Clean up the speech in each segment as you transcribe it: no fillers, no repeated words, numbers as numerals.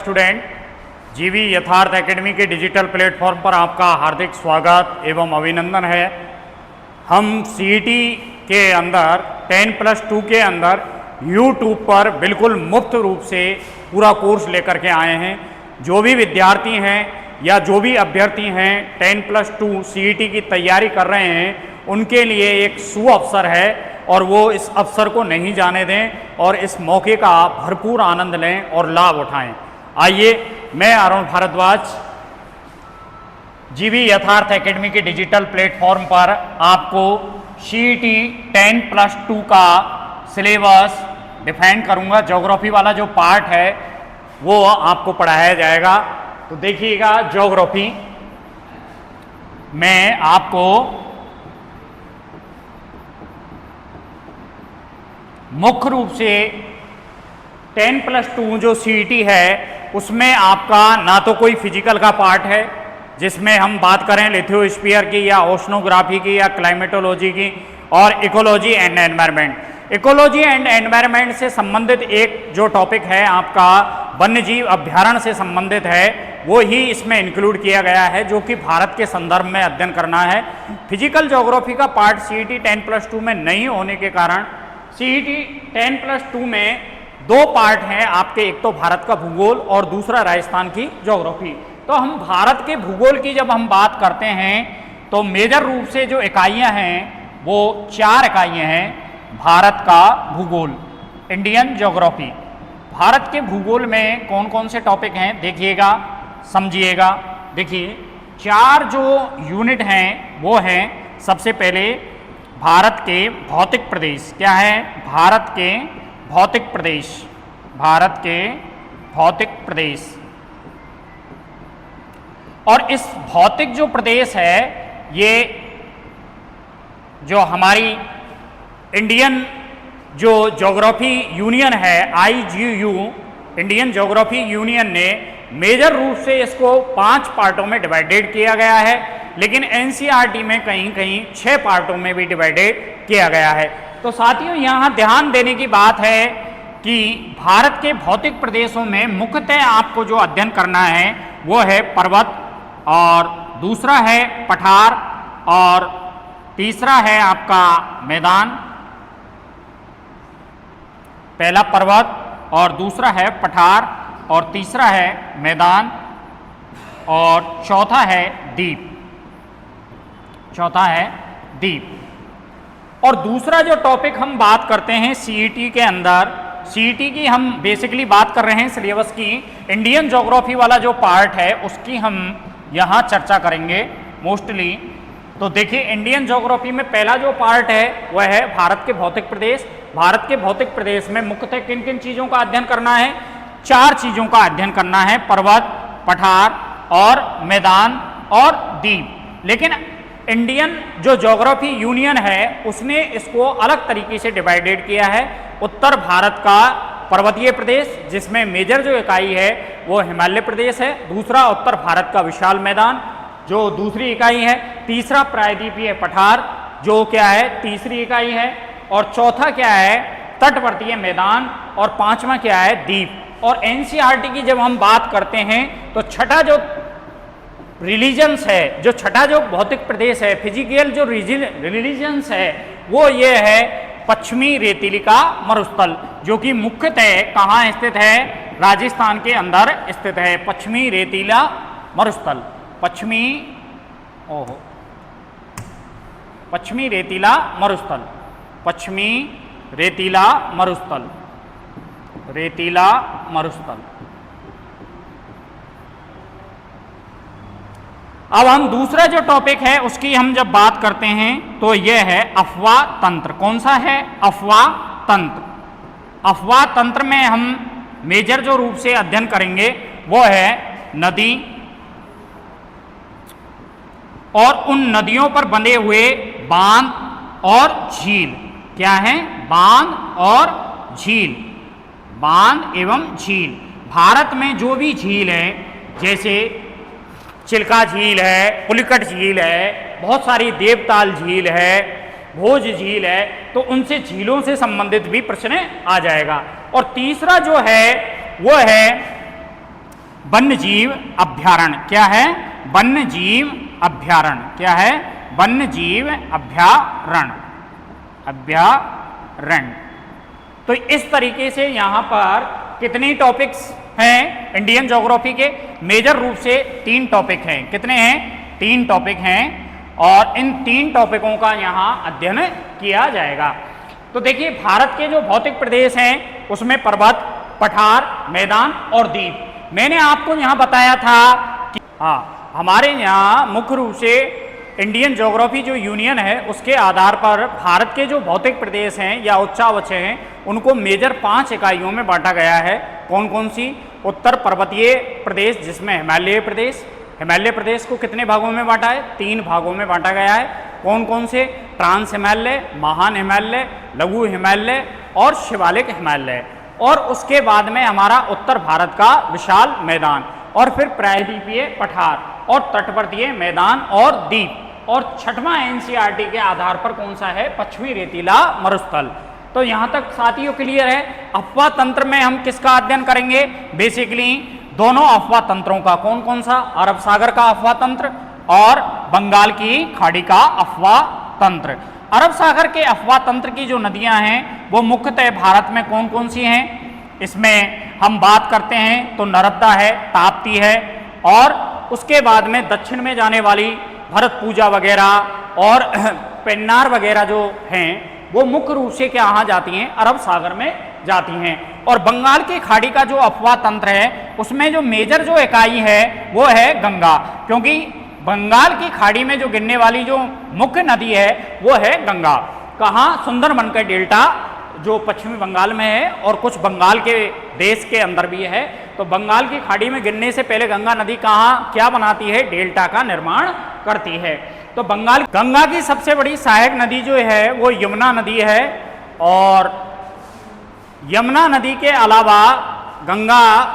Student, जीवी यथार्थ academy के डिजिटल प्लेटफॉर्म पर आपका हार्दिक स्वागत एवं अभिनंदन है। हम सीईटी के अंदर 10+2 के अंदर यूट्यूब पर बिल्कुल मुफ्त रूप से पूरा कोर्स लेकर के आए हैं। जो भी विद्यार्थी हैं या जो भी अभ्यर्थी हैं 10+2 सीईटी की तैयारी कर रहे हैं, उनके लिए एक सुअवसर है और वो इस अवसर को नहीं जाने दें और इस मौके का भरपूर आनंद लें और लाभ उठाएं। आइए, मैं अरुण भारद्वाज जीवी यथार्थ एकेडमी के डिजिटल प्लेटफॉर्म पर आपको सीईटी 10+2 का सिलेबस डिफाइन करूंगा। ज्योग्राफी वाला जो पार्ट है वो आपको पढ़ाया जाएगा। तो देखिएगा, ज्योग्राफी में आपको मुख्य रूप से 10+2 जो सीईटी है उसमें आपका ना तो कोई फिजिकल का पार्ट है जिसमें हम बात करें लिथोस्फीयर की या ओशनोग्राफी की या क्लाइमेटोलॉजी की, और ecology and environment. Ecology and environment से संबंधित एक जो टॉपिक है आपका वन्यजीव अभ्यारण्य से संबंधित है, वो ही इसमें इंक्लूड किया गया है, जो कि भारत के संदर्भ में अध्ययन करना है। फिजिकल ज्योग्राफी का पार्ट सीईटी 10+2 में नहीं होने के कारण सीईटी 10+2 में दो पार्ट हैं आपके, एक तो भारत का भूगोल और दूसरा राजस्थान की ज्योग्राफी। तो हम भारत के भूगोल की जब हम बात करते हैं तो मेजर रूप से जो इकाइयां हैं वो 4 इकाइयां हैं। भारत का भूगोल, इंडियन ज्योग्राफी। भारत के भूगोल में कौन कौन से टॉपिक हैं देखिएगा, समझिएगा। देखिए, 4 जो यूनिट हैं वो हैं, सबसे पहले भारत के भौतिक प्रदेश। क्या है? भारत के भौतिक प्रदेश। भारत के भौतिक प्रदेश। और इस भौतिक जो प्रदेश है, ये जो हमारी इंडियन जो ज्योग्राफी यूनियन है IGU, इंडियन ज्योग्राफी यूनियन ने मेजर रूप से इसको 5 पार्टों में डिवाइडेड किया गया है, लेकिन एनसीईआरटी में कहीं कहीं 6 पार्टों में भी डिवाइडेड किया गया है। तो साथियों, यहाँ ध्यान देने की बात है कि भारत के भौतिक प्रदेशों में मुख्यतः आपको जो अध्ययन करना है वो है पर्वत, और दूसरा है पठार, और तीसरा है आपका मैदान। पहला पर्वत और दूसरा है पठार और तीसरा है मैदान, और चौथा है द्वीप। चौथा है द्वीप। और दूसरा जो टॉपिक हम बात करते हैं सीईटी के अंदर, सीईटी की हम बेसिकली बात कर रहे हैं सिलेबस की, इंडियन ज्योग्राफी वाला जो पार्ट है उसकी हम यहाँ चर्चा करेंगे मोस्टली। तो देखिए, इंडियन ज्योग्राफी में पहला जो पार्ट है वह है भारत के भौतिक प्रदेश। भारत के भौतिक प्रदेश में मुख्यतः किन किन चीज़ों का अध्ययन करना है? 4 चीज़ों का अध्ययन करना है, पर्वत, पठार और मैदान और द्वीप। लेकिन इंडियन जो ज्योग्राफी यूनियन है उसने इसको अलग तरीके से डिवाइडेड किया है। उत्तर भारत का पर्वतीय प्रदेश, जिसमें मेजर जो इकाई है वो हिमालय प्रदेश है। दूसरा उत्तर भारत का विशाल मैदान जो दूसरी इकाई है। तीसरा प्रायद्वीपीय पठार जो क्या है, तीसरी इकाई है। और चौथा क्या है, तटवर्तीय मैदान। और पांचवा क्या है, द्वीप। और एनसीईआरटी की जब हम बात करते हैं तो छठा जो रिलीजन्स है, जो छठा जो भौतिक प्रदेश है, फिजिकल जो रिलीजन्स है, वो ये है पश्चिमी रेतीलिका मरुस्थल, जो कि मुख्यतः कहाँ स्थित है? राजस्थान के अंदर स्थित है। पश्चिमी रेतीला मरुस्थल, पश्चिमी रेतीला मरुस्थल, पश्चिमी रेतीला मरुस्थल, रेतीला मरुस्थल। अब हम दूसरा जो टॉपिक है उसकी हम जब बात करते हैं तो यह है अफवाह तंत्र। कौन सा है? अफवाह तंत्र। अफवाह तंत्र में हम मेजर जो रूप से अध्ययन करेंगे वो है नदी और उन नदियों पर बंधे हुए बांध और झील। क्या है? बांध और झील, बांध एवं झील। भारत में जो भी झील है, जैसे चिल्का झील है, पुलिकट झील है, बहुत सारी देवताल झील है, भोज झील है, तो उनसे झीलों से संबंधित भी प्रश्न आ जाएगा। और तीसरा जो है वो है वन्य जीव अभ्यारण्य। क्या है? वन्य जीव अभ्यारण्य। क्या है? वन्य जीव अभ्यारण्य। अभ्यारण्य। तो इस तरीके से यहाँ पर कितने टॉपिक्स हैं इंडियन ज्योग्राफी के? मेजर रूप से 3 टॉपिक हैं। कितने हैं? 3 टॉपिक हैं और इन 3 टॉपिकों का यहाँ अध्ययन किया जाएगा। तो देखिए भारत के जो भौतिक प्रदेश हैं उसमें पर्वत, पठार, मैदान और द्वीप। मैंने आपको यहाँ बताया था कि हमारे यहाँ मुख्य रूप से इंडियन ज्योग्राफी जो यूनियन है उसके आधार पर भारत के जो भौतिक प्रदेश हैं या उच्चावच हैं उनको मेजर 5 इकाइयों में बांटा गया है। कौन कौन सी? उत्तर पर्वतीय प्रदेश जिसमें हिमालय प्रदेश। हिमालय प्रदेश को कितने भागों में बांटा है? 3 भागों में बांटा गया है। कौन कौन से? ट्रांस हिमालय, महान हिमालय, लघु हिमालय और शिवालिक हिमालय। और उसके बाद में हमारा उत्तर भारत का विशाल मैदान और फिर प्रायद्वीपीय पठार और तटवर्तीय मैदान और द्वीप और छठवां एनसीईआरटी के आधार पर कौन सा है? पश्चिमी रेतीला मरुस्थल। तो यहाँ तक साथियों क्लियर है। अफवाह तंत्र में हम किसका अध्ययन करेंगे? बेसिकली दोनों अफवाह तंत्रों का। कौन कौन सा? अरब सागर का अफवाह तंत्र और बंगाल की खाड़ी का अफवाह तंत्र। अरब सागर के अफवाह तंत्र की जो नदियां हैं वो मुख्यतः भारत में कौन कौन सी हैं? इसमें हम बात करते हैं तो नर्मदा है, ताप्ती है और उसके बाद में दक्षिण में जाने वाली भरतपूजा वगैरह और पेन्नार वगैरह जो हैं वो मुख्य रूप से कहाँ जाती हैं? अरब सागर में जाती हैं। और बंगाल की खाड़ी का जो अफवाह तंत्र है उसमें जो मेजर जो इकाई है वो है गंगा, क्योंकि बंगाल की खाड़ी में जो गिरने वाली जो मुख्य नदी है वो है गंगा। कहाँ? सुंदरबन का डेल्टा जो पश्चिमी बंगाल में है और कुछ बंगाल के देश के अंदर भी है। तो बंगाल की खाड़ी में गिरने से पहले गंगा नदी कहाँ क्या बनाती है? डेल्टा का निर्माण करती है। तो गंगा की सबसे बड़ी सहायक नदी जो है वो यमुना नदी है और यमुना नदी के अलावा गंगा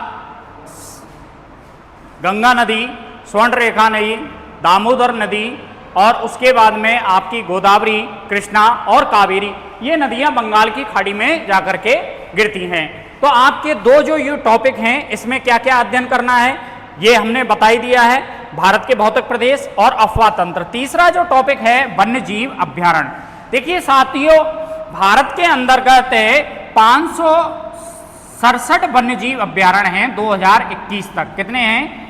नदी, स्वर्णरेखा नदी, दामोदर नदी और उसके बाद में आपकी गोदावरी, कृष्णा और कावेरी, ये नदियां बंगाल की खाड़ी में जाकर के गिरती हैं। तो आपके 2 जो ये टॉपिक हैं इसमें क्या क्या अध्ययन करना है ये हमने बता ही दिया है, भारत के भौतिक प्रदेश और अफवाह तंत्र। तीसरा जो टॉपिक है वन्य जीव अभ्यारण्य। देखिए साथियों भारत के अंतर्गत 567 वन्य जीव अभ्यारण्य हैं 2021 तक। कितने हैं?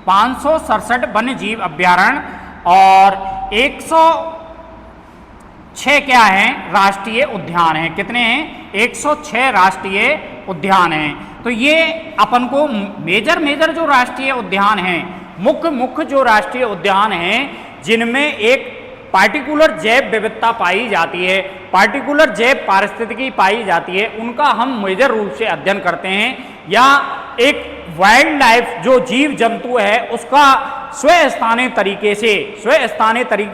567 वन्य जीव अभ्यारण्य और 106 क्या हैं? राष्ट्रीय उद्यान हैं। कितने हैं? 106 राष्ट्रीय उद्यान हैं। तो ये अपन को मेजर जो राष्ट्रीय उद्यान हैं, मुख्य जो राष्ट्रीय उद्यान हैं जिनमें एक पार्टिकुलर जैव विविधता पाई जाती है, पार्टिकुलर जैव पारिस्थितिकी पाई जाती है, उनका हम मेजर रूप से अध्ययन करते हैं। या एक वाइल्ड लाइफ जो जीव जंतु है उसका स्वस्थानीय तरीके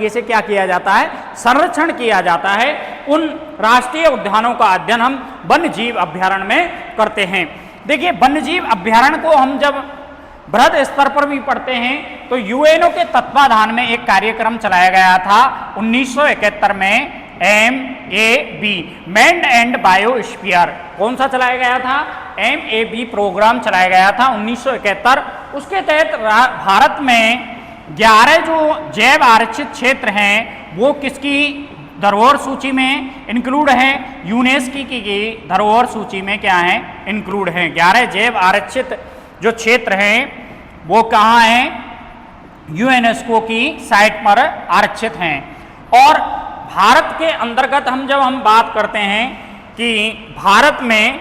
से क्या किया जाता है? संरक्षण किया जाता है। उन राष्ट्रीय उद्यानों का अध्ययन हम वन्य जीव अभ्यारण्य में करते हैं। देखिए वन्य जीव अभ्यारण्य को हम जब बृहद स्तर पर भी पढ़ते हैं तो यूएनओ के तत्वाधान में एक कार्यक्रम चलाया गया था 1971 में, MAB, मैन्ड एंड बायोस्फीयर। कौन सा चलाया गया था? MAB प्रोग्राम चलाया गया था 1971। उसके तहत भारत में 11 जो जैव आरक्षित क्षेत्र हैं वो किसकी धरोहर सूची में इंक्लूड है? यूनेस्को की धरोहर सूची में क्या है? इंक्लूड है। 11 जैव आरक्षित जो क्षेत्र हैं वो कहाँ हैं? यूनेस्को की साइट पर आरक्षित हैं। और भारत के अंतर्गत जब हम बात करते हैं कि भारत में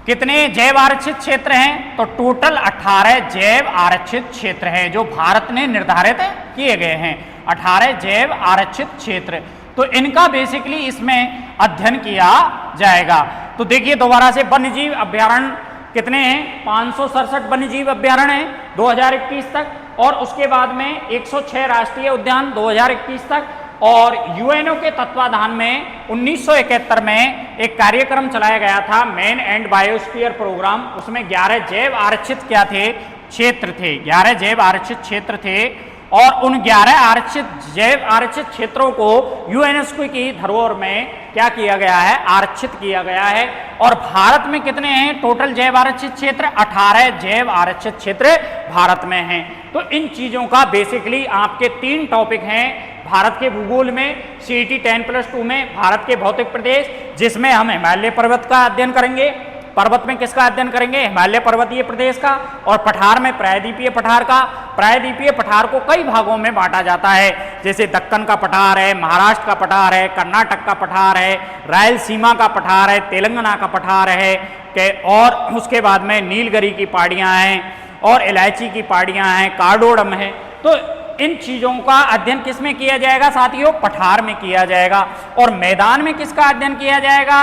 कितने जैव आरक्षित क्षेत्र हैं, तो टोटल 18 जैव आरक्षित क्षेत्र हैं जो भारत ने निर्धारित किए गए हैं। 18 जैव आरक्षित क्षेत्र, तो इनका बेसिकली इसमें अध्ययन किया जाएगा। तो देखिए दोबारा से वन्य जीव अभ्यारण्य कितने हैं? 567 वन्य जीव अभ्यारण्य हैं 2021 तक और उसके बाद में 106 राष्ट्रीय उद्यान 2021 तक। और यूएनओ के तत्वाधान में 1971 में एक कार्यक्रम चलाया गया था मैन एंड बायोस्फीयर प्रोग्राम। उसमें 11 जैव आरक्षित क्या थे? क्षेत्र थे। 11 जैव आरक्षित क्षेत्र थे और उन 11 आरक्षित जैव आरक्षित क्षेत्रों को यूनेस्को की धरोहर में क्या किया गया है, आरक्षित किया गया है। और भारत में कितने हैं टोटल जैव आरक्षित क्षेत्र, 18 जैव आरक्षित क्षेत्र भारत में हैं। तो इन चीजों का बेसिकली आपके 3 टॉपिक हैं भारत के भूगोल में, CET 10+2 में भारत के भौतिक प्रदेश, जिसमें हम हिमालय पर्वत का अध्ययन करेंगे, पर्वत में किसका अध्ययन करेंगे, हिमालय पर्वतीय प्रदेश का, और पठार में प्रायद्वीपीय पठार का। प्रायद्वीपीय पठार को कई भागों में बांटा जाता है, जैसे दक्कन का पठार है, महाराष्ट्र का पठार है, कर्नाटक का पठार है, रायलसीमा का पठार है, तेलंगाना का पठार है और उसके बाद में नीलगिरी की पहाड़ियाँ हैं और इलायची की पहाड़ियाँ हैं, कार्डोडम है। तो इन चीजों का अध्ययन किस में किया जाएगा साथियों, पठार में किया जाएगा। और मैदान में किसका अध्ययन किया जाएगा,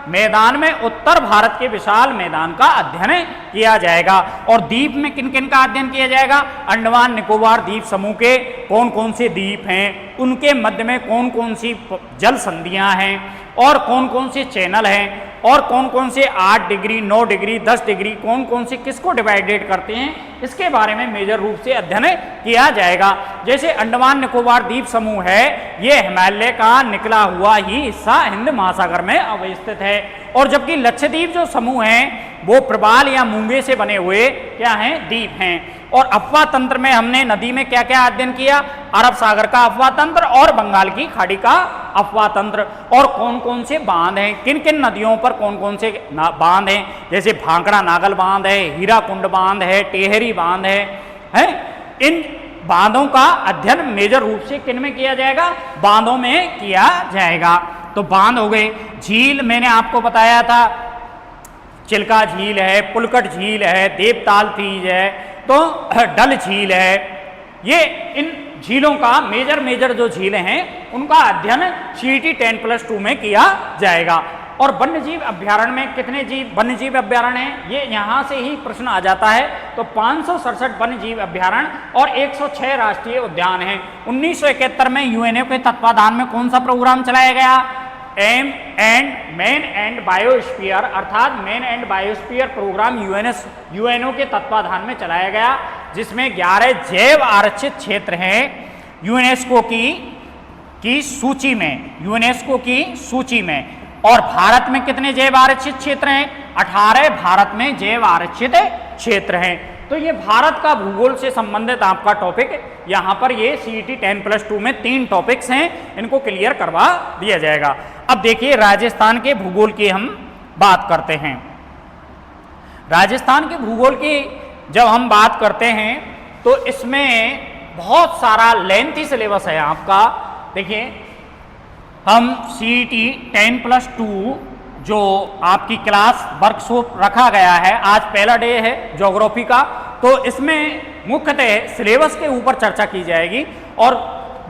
मैदान में उत्तर भारत के विशाल मैदान का अध्ययन किया जाएगा। और द्वीप में किन किन का अध्ययन किया जाएगा, अंडमान निकोबार द्वीप समूह के कौन कौन से द्वीप हैं, उनके मध्य में कौन कौन सी जल संधियां हैं और कौन कौन से चैनल हैं और कौन कौन से 8 डिग्री 9 डिग्री 10 डिग्री कौन कौन से किसको डिवाइडेड करते हैं, इसके बारे में मेजर रूप से अध्ययन किया जाएगा। जैसे अंडमान निकोबार द्वीप समूह है, ये हिमालय का निकला हुआ ही हिस्सा हिंद महासागर में अवस्थित है। और जबकि लक्षद्वीप जो समूह हैं वो प्रवाल या मूंगे से बने हुए क्या हैं, द्वीप हैं। और अफवाह तंत्र में हमने नदी में क्या क्या अध्ययन किया, अरब सागर का अफवाह तंत्र और बंगाल की खाड़ी का अफवाह तंत्र, और कौन कौन से बांध हैं, किन किन नदियों पर कौन कौन से बांध हैं, जैसे भांकड़ा नागल बांध है, हीराकुंड बांध है, टेहरी बांध है। इन बांधों का अध्ययन मेजर रूप से किन में किया जाएगा, बांधों में किया जाएगा। तो बांध हो गए, झील मैंने आपको बताया था, चिल्का झील है, पुलकट झील है, देवताल तीज है, तो डल झील है। ये इन झीलों का मेजर जो झीलें हैं उनका अध्ययन CET 10+2 में किया जाएगा। और वन्यजीव अभ्यारण्य में कितने वन्यजीव अभ्यारण्य हैं, ये यहाँ से ही प्रश्न आ जाता है। तो 567 वन्यजीव अभ्यारण्य और 106 राष्ट्रीय उद्यान हैं। 1971 में यूएनओ के तत्वाधान में कौन सा प्रोग्राम चलाया गया, मैन एंड बायोस्फीयर, अर्थात man and biosphere programme UNO के तत्वाधान में चलाया गया, जिसमें 11 जैव आरक्षित क्षेत्र हैं यूनेस्को की सूची में, यूनेस्को की सूची में। और भारत में कितने जैव आरक्षित क्षेत्र हैं, 18 भारत में जैव आरक्षित क्षेत्र हैं। तो ये भारत का भूगोल से संबंधित आपका टॉपिक यहाँ पर ये CET 10+2 में 3 टॉपिक्स हैं, इनको क्लियर करवा दिया जाएगा। अब देखिए राजस्थान के भूगोल की हम बात करते हैं। राजस्थान के भूगोल की जब हम बात करते हैं तो इसमें बहुत सारा लेंथी सिलेबस है आपका। देखिए हम CET 10+2 जो आपकी क्लास वर्कशॉप रखा गया है, आज पहला डे है ज्योग्राफी का, तो इसमें मुख्यतः सिलेबस के ऊपर चर्चा की जाएगी। और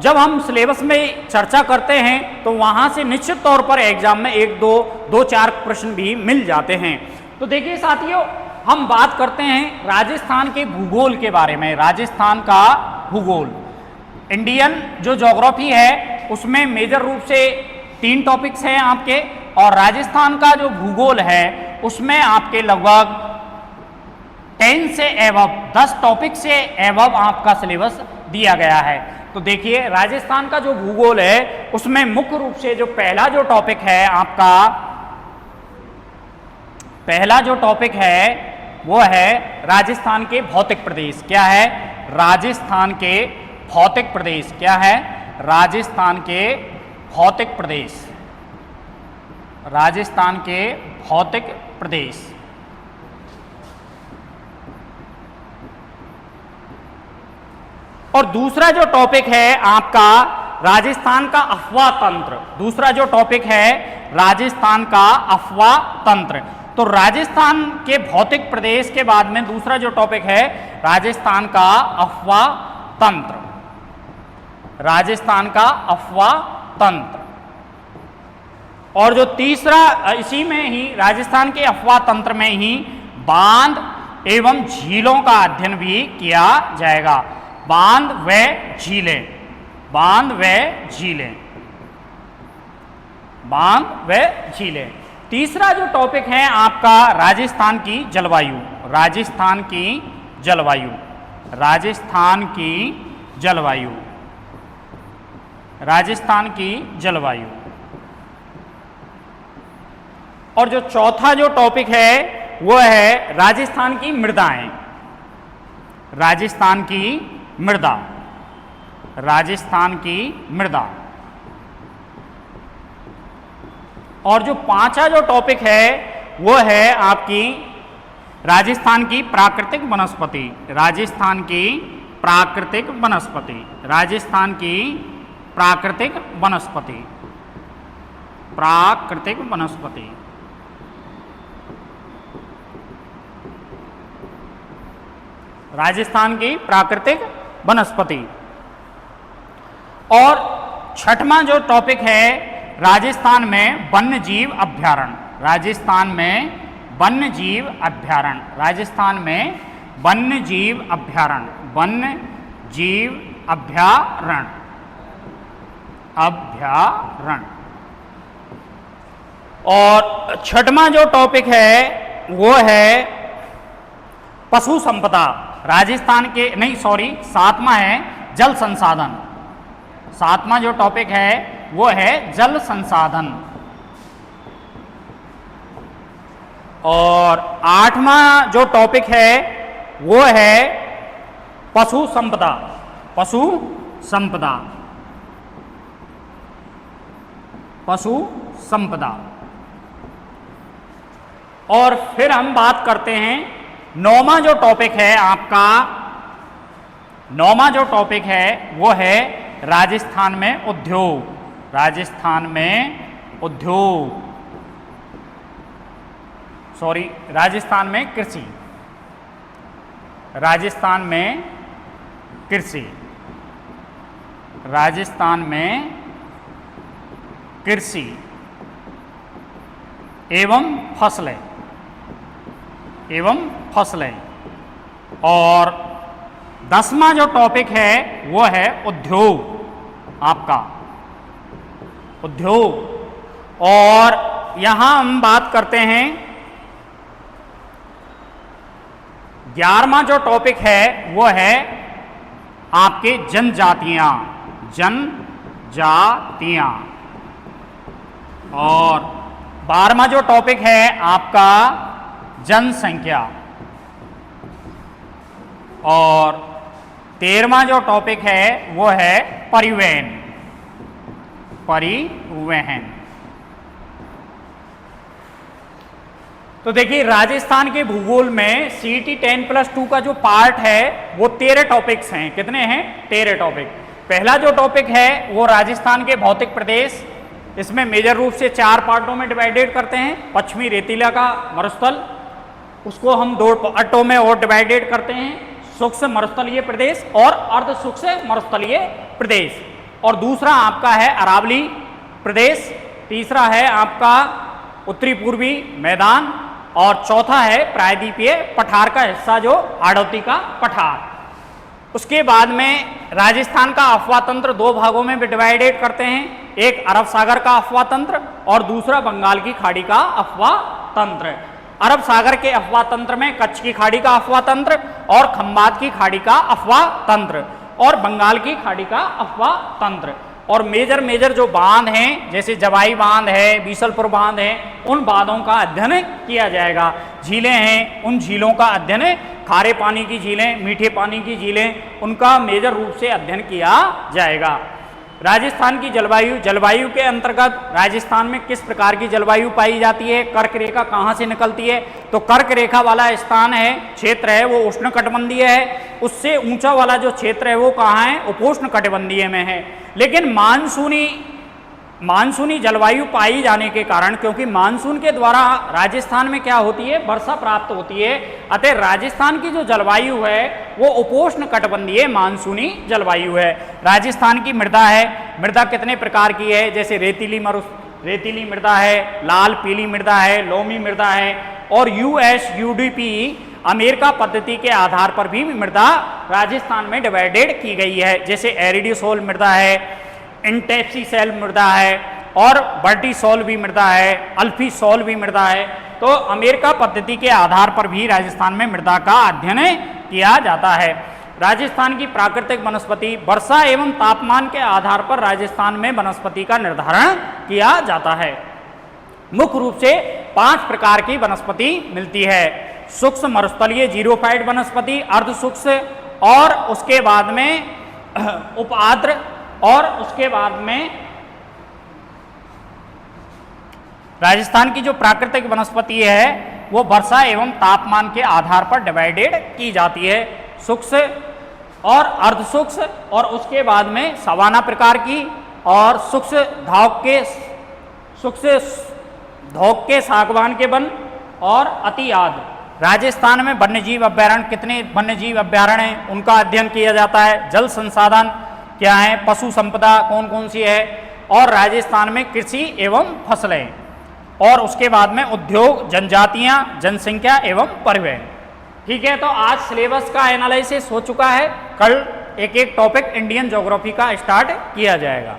जब हम सिलेबस में चर्चा करते हैं तो वहाँ से निश्चित तौर पर एग्जाम में 1-2-4 प्रश्न भी मिल जाते हैं। तो देखिए साथियों, हम बात करते हैं राजस्थान के भूगोल के बारे में। राजस्थान का भूगोल, इंडियन जो ज्योग्राफी है उसमें मेजर रूप से 3 टॉपिक्स हैं आपके, और राजस्थान का जो भूगोल है उसमें आपके लगभग 10 से एबव 10 टॉपिक से एबव आपका सिलेबस दिया गया है। तो देखिए राजस्थान का जो भूगोल है उसमें मुख्य रूप से जो पहला जो टॉपिक है आपका, पहला जो टॉपिक है वो है राजस्थान के भौतिक प्रदेश। क्या है, राजस्थान के भौतिक प्रदेश। क्या है, राजस्थान के भौतिक प्रदेश, राजस्थान के भौतिक प्रदेश। और दूसरा जो टॉपिक है आपका राजस्थान का अफवाह तंत्र। दूसरा जो टॉपिक है राजस्थान का अफवाह तंत्र। तो राजस्थान के भौतिक प्रदेश के बाद में दूसरा जो टॉपिक है राजस्थान का अफवाह तंत्र, राजस्थान का अफवाह तंत्र। और जो तीसरा, इसी में ही राजस्थान के अफवाह तंत्र में ही बांध एवं झीलों का अध्ययन भी किया जाएगा। बांध व झीलें, बांध व झीलें, बांध व झीलें। तीसरा जो टॉपिक है आपका राजस्थान की जलवायु, राजस्थान की जलवायु, राजस्थान की जलवायु, राजस्थान की जलवायु। और जो चौथा जो टॉपिक है वो है राजस्थान की मृदाएं, राजस्थान की मृदा, राजस्थान की मृदा। और जो पांचवा जो टॉपिक है वो है आपकी राजस्थान की प्राकृतिक वनस्पति, राजस्थान की प्राकृतिक वनस्पति, राजस्थान की प्राकृतिक वनस्पति, प्राकृतिक वनस्पति। राजस्थान की प्राकृतिक वनस्पति। और छठवां जो टॉपिक है राजस्थान में वन्य जीव अभ्यारण्य, राजस्थान में वन्य जीव अभ्यारण्य, राजस्थान में वन्य जीव अभ्यारण्य, वन्य जीव अभ्यारण्य, अभ्यारण्य। और छठवां जो टॉपिक है वो है पशु संपदा, राजस्थान के नहीं सॉरी सातवां है जल संसाधन, सातवां जो टॉपिक है वो है जल संसाधन। और आठवां जो टॉपिक है वो है पशु संपदा, पशु संपदा, पशु संपदा। और फिर हम बात करते हैं नौवां जो टॉपिक है आपका, नौवां जो टॉपिक है वो है राजस्थान में उद्योग, राजस्थान में उद्योग सॉरी राजस्थान में कृषि, राजस्थान में कृषि, राजस्थान में कृषि एवं फसलें, एवं फसलें। और 10वां जो टॉपिक है वो है उद्योग, आपका उद्योग। और यहां हम बात करते हैं 11वां जो टॉपिक है वो है आपके जनजातियां, जनजातियां। और 12वां जो टॉपिक है आपका जनसंख्या। और 13वां जो टॉपिक है वो है परिवहन, परिवहन। तो देखिए राजस्थान के भूगोल में CET 10+2 का जो पार्ट है वो 13 टॉपिक्स हैं। कितने हैं? 13 टॉपिक। पहला जो टॉपिक है वो राजस्थान के भौतिक प्रदेश, इसमें मेजर रूप से 4 पार्टों में डिवाइडेड करते हैं। पश्चिमी रेतीला का मरुस्थल, उसको हम 2 पार्टों में और डिवाइडेड करते हैं, शुष्क मरुस्थलीय प्रदेश और अर्ध शुष्क मरुस्थलीय प्रदेश। और दूसरा आपका है अरावली प्रदेश, तीसरा है आपका उत्तरी पूर्वी मैदान, और चौथा है प्रायद्वीपीय पठार का हिस्सा जो हाड़ौती का पठार। उसके बाद में राजस्थान का अफवाह तंत्र 2 भागों में भी डिवाइडेड करते हैं, एक अरब सागर का अफवाह तंत्र और दूसरा बंगाल की खाड़ी का अफवाह तंत्र। अरब सागर के अफवाह तंत्र में कच्छ की खाड़ी का अफवाह तंत्र और खंबात की खाड़ी का अफवाह तंत्र और बंगाल की खाड़ी का अफवाह तंत्र। और मेजर जो बांध हैं जैसे जवाई बांध है, बीसलपुर बांध है, उन बांधों का अध्ययन किया जाएगा। झीलें हैं, उन झीलों का अध्ययन, खारे पानी की झीलें, मीठे पानी की झीलें, उनका मेजर रूप से अध्ययन किया जाएगा। राजस्थान की जलवायु, जलवायु के अंतर्गत राजस्थान में किस प्रकार की जलवायु पाई जाती है, कर्क रेखा कहाँ से निकलती है, तो कर्क रेखा वाला स्थान है, क्षेत्र है वो उष्णकटिबंधीय है। उससे ऊंचा वाला जो क्षेत्र है वो कहाँ है, उपोष्णकटिबंधीय में है। लेकिन मानसूनी जलवायु पाई जाने के कारण, क्योंकि मानसून के द्वारा राजस्थान में क्या होती है, वर्षा प्राप्त होती है, अतः राजस्थान की जो जलवायु है वो उपोष्ण कटिबंधीय मानसूनी जलवायु है। राजस्थान की मृदा है, मृदा कितने प्रकार की है, जैसे रेतीली मृदा है, लाल पीली मृदा है, लोमी मृदा है, और USUDP अमेरिका पद्धति के आधार पर भी मृदा राजस्थान में डिवाइडेड की गई है। जैसे एरिडिसोल मृदा है, इंटेप्सीसेल मृदा है और वर्टिसोल भी मृदा है, अल्फीसोल भी मृदा है। तो अमेरिका पद्धति के आधार पर भी राजस्थान में मृदा का अध्ययन किया जाता है। राजस्थान की प्राकृतिक वनस्पति। वर्षा एवं तापमान के आधार पर राजस्थान में वनस्पति का निर्धारण किया जाता है। मुख्य रूप से 5 प्रकार की वनस्पति मिलती है। सूक्ष्म मरुस्थलीय जीरोफाइट वनस्पति, अर्ध सूक्ष्म, और उसके बाद में उपाद्र, और उसके बाद में राजस्थान की जो प्राकृतिक वनस्पति है वो वर्षा एवं तापमान के आधार पर डिवाइडेड की जाती है। सूक्ष्म और अर्ध सूक्ष्म, और उसके बाद में सवाना प्रकार की, और सूक्ष्म धौक के सागवान के वन, और अति आद्र। राजस्थान में वन्यजीव अभ्यारण्य, कितने वन्यजीव अभ्यारण्य हैं उनका अध्ययन किया जाता है। जल संसाधन क्या है, पशु संपदा कौन कौन सी है, और राजस्थान में कृषि एवं फसलें, और उसके बाद में उद्योग, जनजातियां, जनसंख्या एवं परिवहन। ठीक है, तो आज सिलेबस का एनालिसिस हो चुका है। कल एक एक टॉपिक इंडियन ज्योग्राफी का स्टार्ट किया जाएगा।